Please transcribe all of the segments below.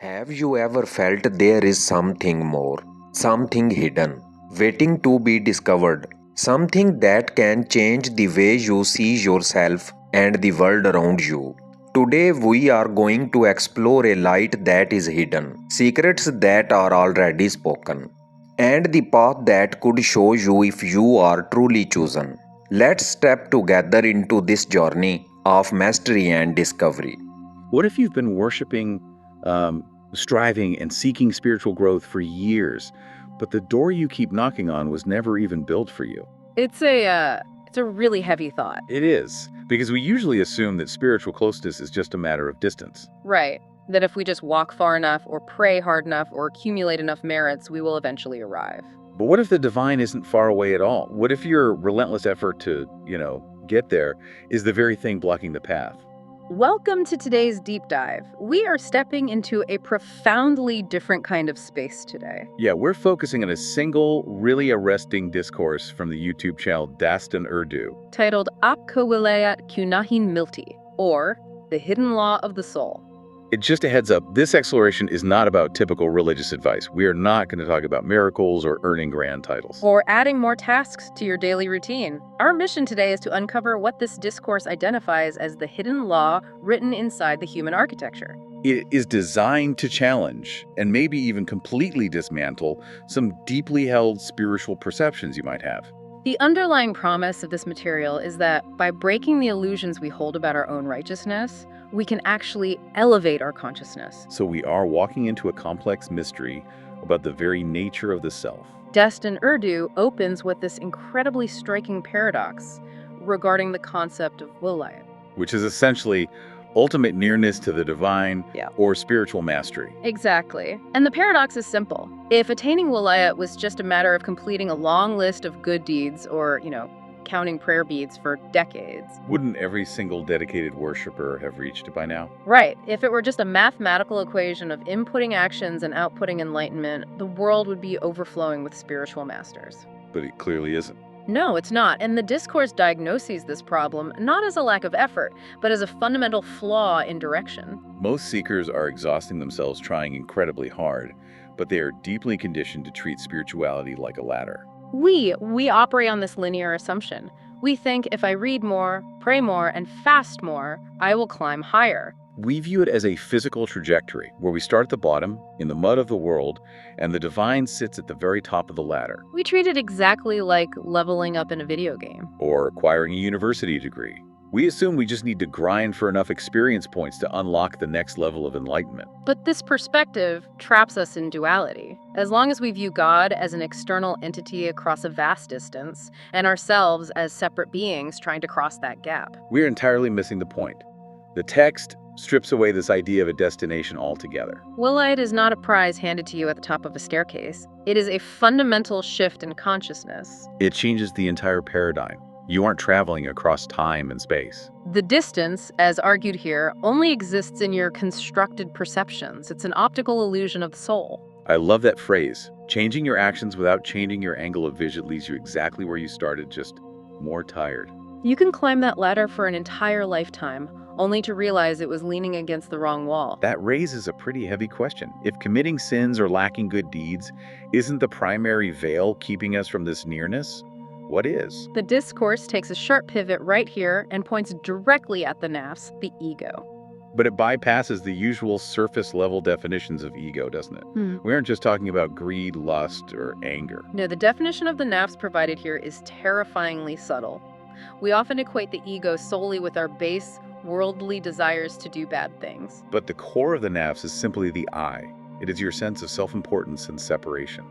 Have you ever felt there is something more, something hidden, waiting to be discovered, something that can change the way you see yourself and the world around you? Today, we are going to explore a light that is hidden, secrets that are already spoken, and the path that could show you if you are truly chosen. Let's step together into this journey of mastery and discovery. What if you've been worshiping, striving, and seeking spiritual growth for years, but the door you keep knocking on was never even built for you? It's a really heavy thought. It is, because we usually assume that spiritual closeness is just a matter of distance. Right. That if we just walk far enough or pray hard enough or accumulate enough merits, we will eventually arrive. But what if the divine isn't far away at all? What if your relentless effort to, get there is the very thing blocking the path? Welcome to today's deep dive. We are stepping into a profoundly different kind of space today. Yeah, we're focusing on a single, really arresting discourse from the YouTube channel Dastan Urdu. Titled Aapko Wilayat Kunahin Milti, or The Hidden Law of the Soul. It's just a heads up, this exploration is not about typical religious advice. We are not going to talk about miracles or earning grand titles. Or adding more tasks to your daily routine. Our mission today is to uncover what this discourse identifies as the hidden law written inside the human architecture. It is designed to challenge, and maybe even completely dismantle, some deeply held spiritual perceptions you might have. The underlying promise of this material is that by breaking the illusions we hold about our own righteousness, we can actually elevate our consciousness. So we are walking into a complex mystery about the very nature of the self. Dastan Urdu opens with this incredibly striking paradox regarding the concept of wilayat. Which is essentially ultimate nearness to the divine or spiritual mastery. Exactly. And the paradox is simple. If attaining wilayat was just a matter of completing a long list of good deeds or, counting prayer beads for decades. Wouldn't every single dedicated worshiper have reached it by now? Right. If it were just a mathematical equation of inputting actions and outputting enlightenment, the world would be overflowing with spiritual masters. But it clearly isn't. No, it's not. And the discourse diagnoses this problem not as a lack of effort, but as a fundamental flaw in direction. Most seekers are exhausting themselves trying incredibly hard, but they are deeply conditioned to treat spirituality like a ladder. We operate on this linear assumption. We think if I read more, pray more, and fast more, I will climb higher. We view it as a physical trajectory, where we start at the bottom, in the mud of the world, and the divine sits at the very top of the ladder. We treat it exactly like leveling up in a video game. Or acquiring a university degree. We assume we just need to grind for enough experience points to unlock the next level of enlightenment. But this perspective traps us in duality. As long as we view God as an external entity across a vast distance, and ourselves as separate beings trying to cross that gap. We're entirely missing the point. The text strips away this idea of a destination altogether. Wilayat is not a prize handed to you at the top of a staircase. It is a fundamental shift in consciousness. It changes the entire paradigm. You aren't traveling across time and space. The distance, as argued here, only exists in your constructed perceptions. It's an optical illusion of the soul. I love that phrase. Changing your actions without changing your angle of vision leaves you exactly where you started, just more tired. You can climb that ladder for an entire lifetime, only to realize it was leaning against the wrong wall. That raises a pretty heavy question. If committing sins or lacking good deeds isn't the primary veil keeping us from this nearness, what is? The discourse takes a sharp pivot right here and points directly at the nafs, the ego. But it bypasses the usual surface-level definitions of ego, doesn't it? We aren't just talking about greed, lust, or anger. No, the definition of the nafs provided here is terrifyingly subtle. We often equate the ego solely with our base, worldly desires to do bad things. But the core of the nafs is simply the I. It is your sense of self-importance and separation.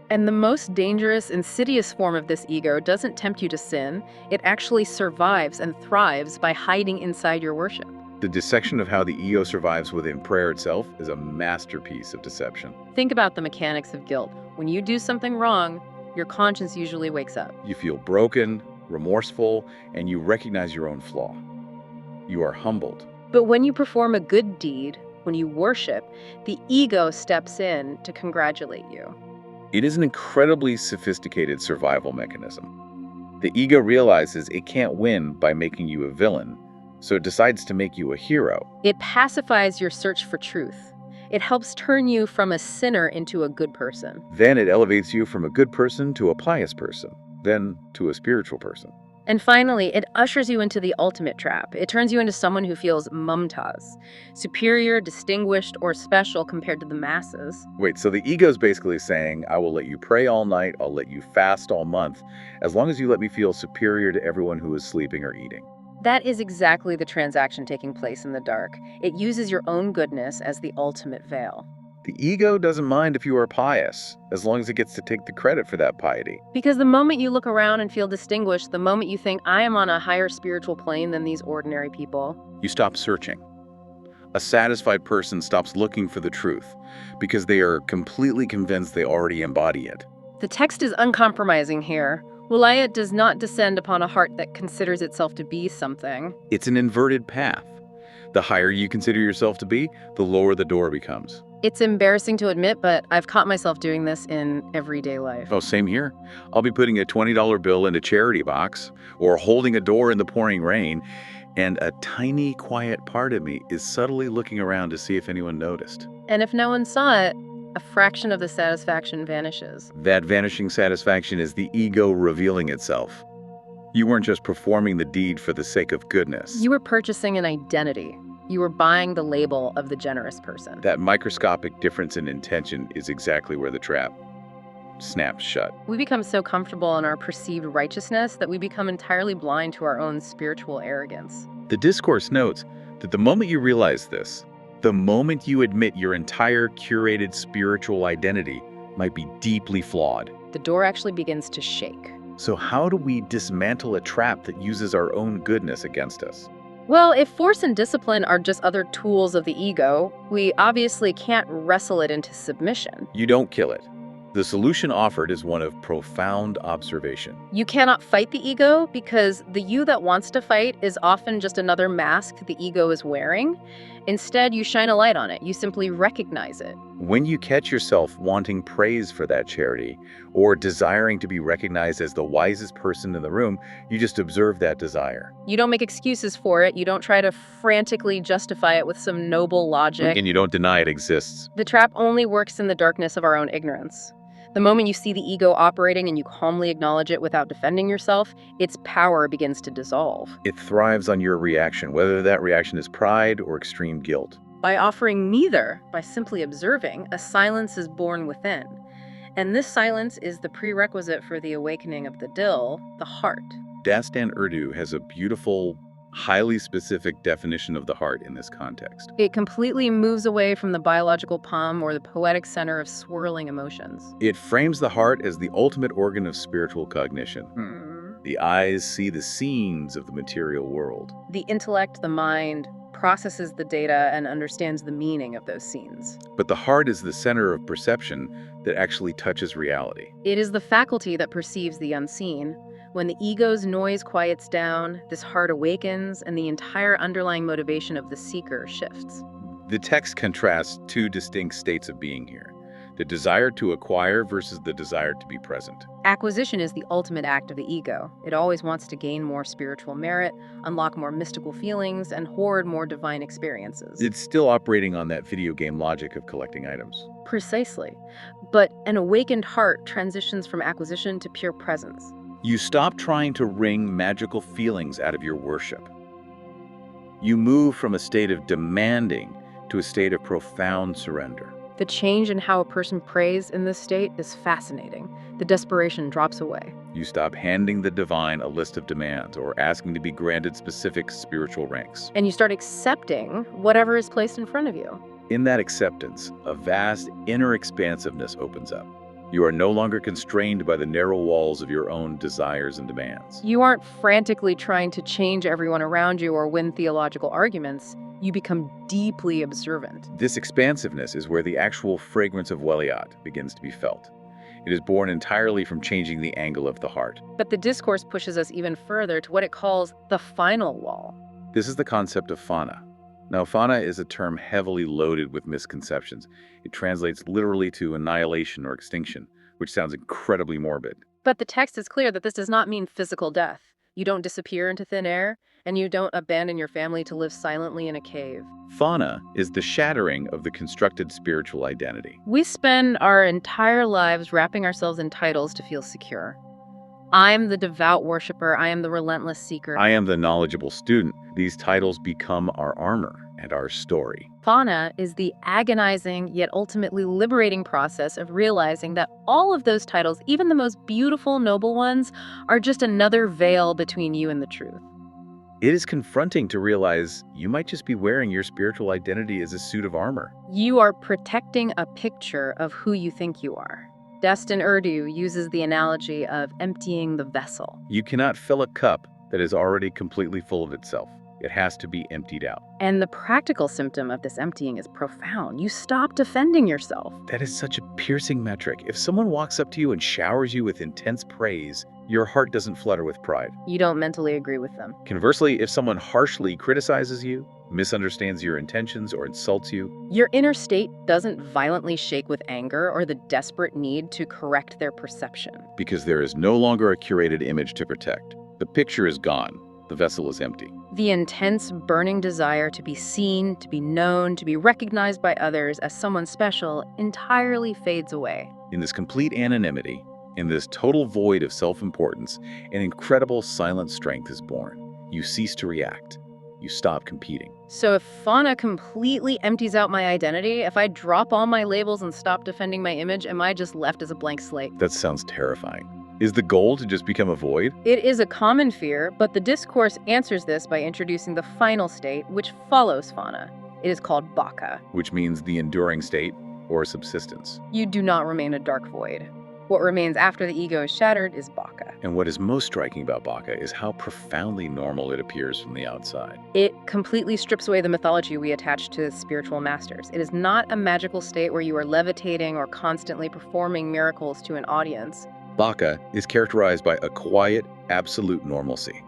And the most dangerous, insidious form of this ego doesn't tempt you to sin. It actually survives and thrives by hiding inside your worship. The dissection of how the ego survives within prayer itself is a masterpiece of deception. Think about the mechanics of guilt. When you do something wrong, your conscience usually wakes up. You feel broken, remorseful, and you recognize your own flaw. You are humbled. But when you perform a good deed, when you worship, the ego steps in to congratulate you. It is an incredibly sophisticated survival mechanism. The ego realizes it can't win by making you a villain, so it decides to make you a hero. It pacifies your search for truth. It helps turn you from a sinner into a good person. Then it elevates you from a good person to a pious person, then to a spiritual person. And finally, it ushers you into the ultimate trap. It turns you into someone who feels mumtaz, superior, distinguished, or special compared to the masses. Wait, so the ego's basically saying, I will let you pray all night, I'll let you fast all month, as long as you let me feel superior to everyone who is sleeping or eating. That is exactly the transaction taking place in the dark. It uses your own goodness as the ultimate veil. The ego doesn't mind if you are pious, as long as it gets to take the credit for that piety. Because the moment you look around and feel distinguished, the moment you think, I am on a higher spiritual plane than these ordinary people, You stop searching. A satisfied person stops looking for the truth because they are completely convinced they already embody it. the text is uncompromising here. Wilayat does not descend upon a heart that considers itself to be something. It's an inverted path. The higher you consider yourself to be, the lower the door becomes. It's embarrassing to admit, but I've caught myself doing this in everyday life. Oh, same here. I'll be putting a $20 bill in a charity box or holding a door in the pouring rain, and a tiny, quiet part of me is subtly looking around to see if anyone noticed. And if no one saw it, a fraction of the satisfaction vanishes. That vanishing satisfaction is the ego revealing itself. You weren't just performing the deed for the sake of goodness. You were purchasing an identity. You were buying the label of the generous person. That microscopic difference in intention is exactly where the trap snaps shut. We become so comfortable in our perceived righteousness that we become entirely blind to our own spiritual arrogance. The discourse notes that the moment you realize this, the moment you admit your entire curated spiritual identity might be deeply flawed. The door actually begins to shake. So how do we dismantle a trap that uses our own goodness against us? Well, if force and discipline are just other tools of the ego, we obviously can't wrestle it into submission. You don't kill it. The solution offered is one of profound observation. You cannot fight the ego because the you that wants to fight is often just another mask the ego is wearing. Instead, you shine a light on it. You simply recognize it. When you catch yourself wanting praise for that charity or desiring to be recognized as the wisest person in the room, you just observe that desire. You don't make excuses for it. You don't try to frantically justify it with some noble logic. And you don't deny it exists. The trap only works in the darkness of our own ignorance. The moment you see the ego operating and you calmly acknowledge it without defending yourself, its power begins to dissolve. It thrives on your reaction, whether that reaction is pride or extreme guilt. By offering neither, by simply observing, a silence is born within. And this silence is the prerequisite for the awakening of the dill, the heart. Dastan Urdu has a beautiful, highly specific definition of the heart in this context. It completely moves away from the biological palm or the poetic center of swirling emotions. It frames the heart as the ultimate organ of spiritual cognition. The eyes see the scenes of the material world. The intellect, the mind, processes the data and understands the meaning of those scenes. But the heart is the center of perception that actually touches reality. It is the faculty that perceives the unseen. When the ego's noise quiets down, this heart awakens, and the entire underlying motivation of the seeker shifts. The text contrasts two distinct states of being here: the desire to acquire versus the desire to be present. Acquisition is the ultimate act of the ego. It always wants to gain more spiritual merit, unlock more mystical feelings, and hoard more divine experiences. It's still operating on that video game logic of collecting items. Precisely. But an awakened heart transitions from acquisition to pure presence. You stop trying to wring magical feelings out of your worship. You move from a state of demanding to a state of profound surrender. The change in how a person prays in this state is fascinating. The desperation drops away. You stop handing the divine a list of demands or asking to be granted specific spiritual ranks. And you start accepting whatever is placed in front of you. In that acceptance, a vast inner expansiveness opens up. You are no longer constrained by the narrow walls of your own desires and demands. You aren't frantically trying to change everyone around you or win theological arguments. You become deeply observant. This expansiveness is where the actual fragrance of Wilayat begins to be felt. It is born entirely from changing the angle of the heart. But the discourse pushes us even further to what it calls the final wall. This is the concept of fana. Now, fana is a term heavily loaded with misconceptions. It translates literally to annihilation or extinction, which sounds incredibly morbid. But the text is clear that this does not mean physical death. You don't disappear into thin air, And you don't abandon your family to live silently in a cave. Fauna is the shattering of the constructed spiritual identity. We spend our entire lives wrapping ourselves in titles to feel secure. I'm the devout worshiper. I am the relentless seeker. I am the knowledgeable student. These titles become our armor and our story. Fauna is the agonizing yet ultimately liberating process of realizing that all of those titles, even the most beautiful, noble ones, are just another veil between you and the truth. It is confronting to realize you might just be wearing your spiritual identity as a suit of armor. You are protecting a picture of who you think you are. Destin Urdu uses the analogy of emptying the vessel. You cannot fill a cup that is already completely full of itself. It has to be emptied out. And the practical symptom of this emptying is profound. You stop defending yourself. That is such a piercing metric. If someone walks up to you and showers you with intense praise, your heart doesn't flutter with pride. You don't mentally agree with them. Conversely, if someone harshly criticizes you, misunderstands your intentions, or insults you, Your inner state doesn't violently shake with anger or the desperate need to correct their perception. because there is no longer a curated image to protect. The picture is gone. The vessel is empty. The intense, burning desire to be seen, to be known, to be recognized by others as someone special entirely fades away. In this complete anonymity, in this total void of self-importance, an incredible silent strength is born. You cease to react. You stop competing. So if fauna completely empties out my identity, if I drop all my labels and stop defending my image, am I just left as a blank slate? That sounds terrifying. Is the goal to just become a void? It is a common fear, but the discourse answers this by introducing the final state, which follows fauna. It is called baka. Which means the enduring state or subsistence. You do not remain a dark void. What remains after the ego is shattered is baka. And what is most striking about Baka is how profoundly normal it appears from the outside. It completely strips away the mythology we attach to spiritual masters. It is not a magical state where you are levitating or constantly performing miracles to an audience. Baka is characterized by a quiet, absolute normalcy.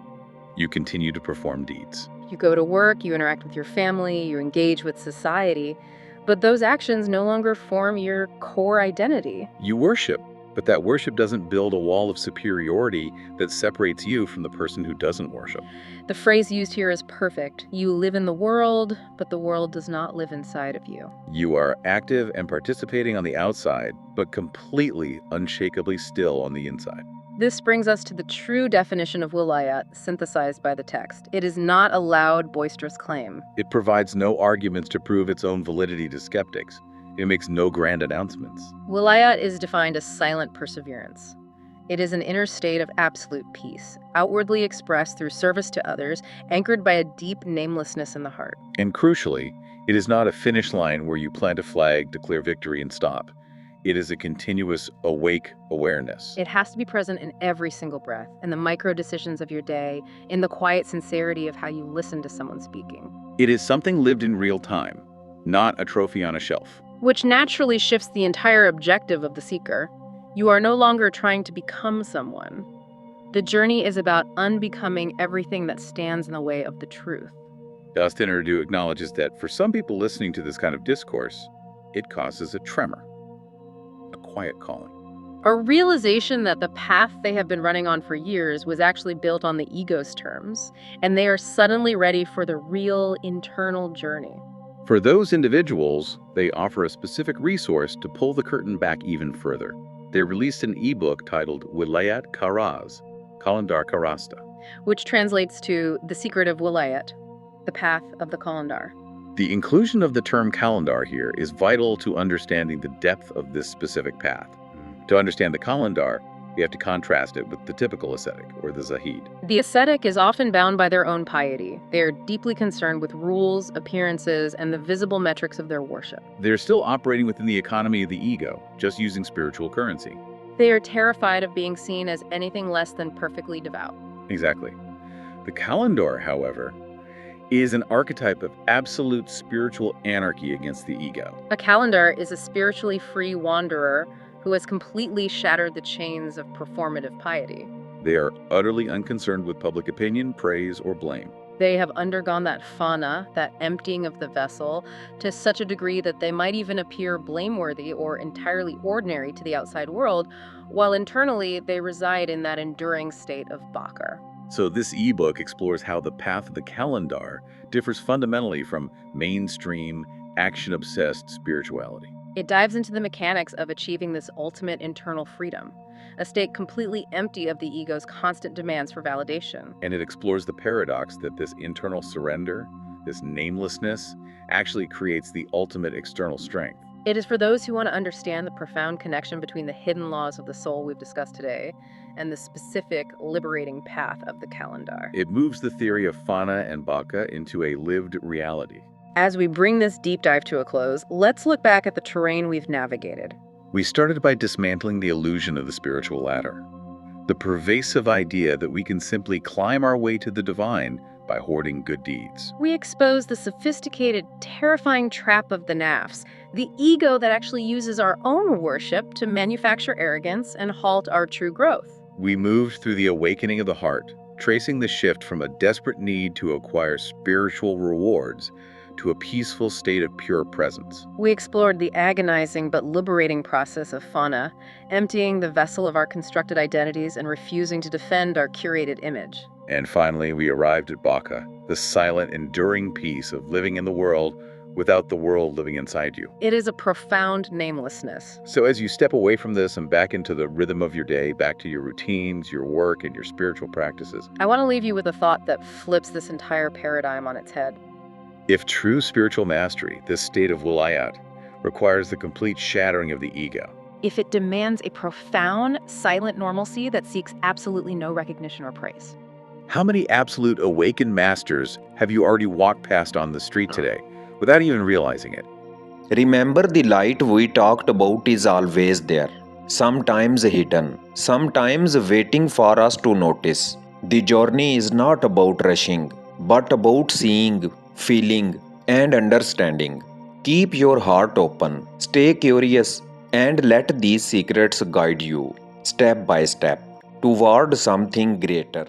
You continue to perform deeds. You go to work, you interact with your family, you engage with society, but those actions no longer form your core identity. You worship, but that worship doesn't build a wall of superiority that separates you from the person who doesn't worship. The phrase used here is perfect. You live in the world, but the world does not live inside of you. You are active and participating on the outside, but completely, unshakably still on the inside. This brings us to the true definition of wilayat, synthesized by the text. It is not a loud, boisterous claim. It provides no arguments to prove its own validity to skeptics. It makes no grand announcements. Wilayat is defined as silent perseverance. It is an inner state of absolute peace, outwardly expressed through service to others, anchored by a deep namelessness in the heart. And crucially, it is not a finish line where you plant a flag, declare victory, and stop. It is a continuous awake awareness. It has to be present in every single breath, in the micro decisions of your day, in the quiet sincerity of how you listen to someone speaking. It is something lived in real time, not a trophy on a shelf. Which naturally shifts the entire objective of the seeker. You are no longer trying to become someone. The journey is about unbecoming everything that stands in the way of the truth. Destin Urdu acknowledges that for some people listening to this kind of discourse, it causes a tremor, a quiet calling. A realization that the path they have been running on for years was actually built on the ego's terms, and they are suddenly ready for the real internal journey. For those individuals, they offer a specific resource to pull the curtain back even further. They released an ebook titled Wilayat Karaz, Kalandar Karasta, which translates to The Secret of Wilayat, the path of the Kalandar. The inclusion of the term Kalandar here is vital to understanding the depth of this specific path. To understand the Kalandar, we have to contrast it with the typical ascetic, or the Zahid. The ascetic is often bound by their own piety. They are deeply concerned with rules, appearances, and the visible metrics of their worship. They're still operating within the economy of the ego, just using spiritual currency. They are terrified of being seen as anything less than perfectly devout. Exactly. The Kalandar, however, is an archetype of absolute spiritual anarchy against the ego. A Kalandar is a spiritually free wanderer who has completely shattered the chains of performative piety. They are utterly unconcerned with public opinion, praise, or blame. They have undergone that fana, that emptying of the vessel, to such a degree that they might even appear blameworthy or entirely ordinary to the outside world, while internally they reside in that enduring state of bakar. So this ebook explores how the path of the calendar differs fundamentally from mainstream, action-obsessed spirituality. It dives into the mechanics of achieving this ultimate internal freedom, a state completely empty of the ego's constant demands for validation. And it explores the paradox that this internal surrender, this namelessness, actually creates the ultimate external strength. It is for those who want to understand the profound connection between the hidden laws of the soul we've discussed today and the specific liberating path of the calendar. It moves the theory of Fana and Baka into a lived reality. As we bring this deep dive to a close, let's look back at the terrain we've navigated. We started by dismantling the illusion of the spiritual ladder, the pervasive idea that we can simply climb our way to the divine by hoarding good deeds. We expose the sophisticated, terrifying trap of the nafs, the ego that actually uses our own worship to manufacture arrogance and halt our true growth. We moved through the awakening of the heart, tracing the shift from a desperate need to acquire spiritual rewards to a peaceful state of pure presence. We explored the agonizing but liberating process of Fana, emptying the vessel of our constructed identities and refusing to defend our curated image. And finally, we arrived at Baka, the silent, enduring peace of living in the world without the world living inside you. It is a profound namelessness. So as you step away from this and back into the rhythm of your day, back to your routines, your work, and your spiritual practices, I want to leave you with a thought that flips this entire paradigm on its head. if true spiritual mastery, this state of wilayat, requires the complete shattering of the ego, If it demands a profound, silent normalcy that seeks absolutely no recognition or praise. how many absolute awakened masters have you already walked past on the street today without even realizing it? Remember, the light we talked about is always there, sometimes hidden, sometimes waiting for us to notice. The journey is not about rushing, but about seeing, feeling, and understanding. Keep your heart open, stay curious, and let these secrets guide you, step by step, toward something greater.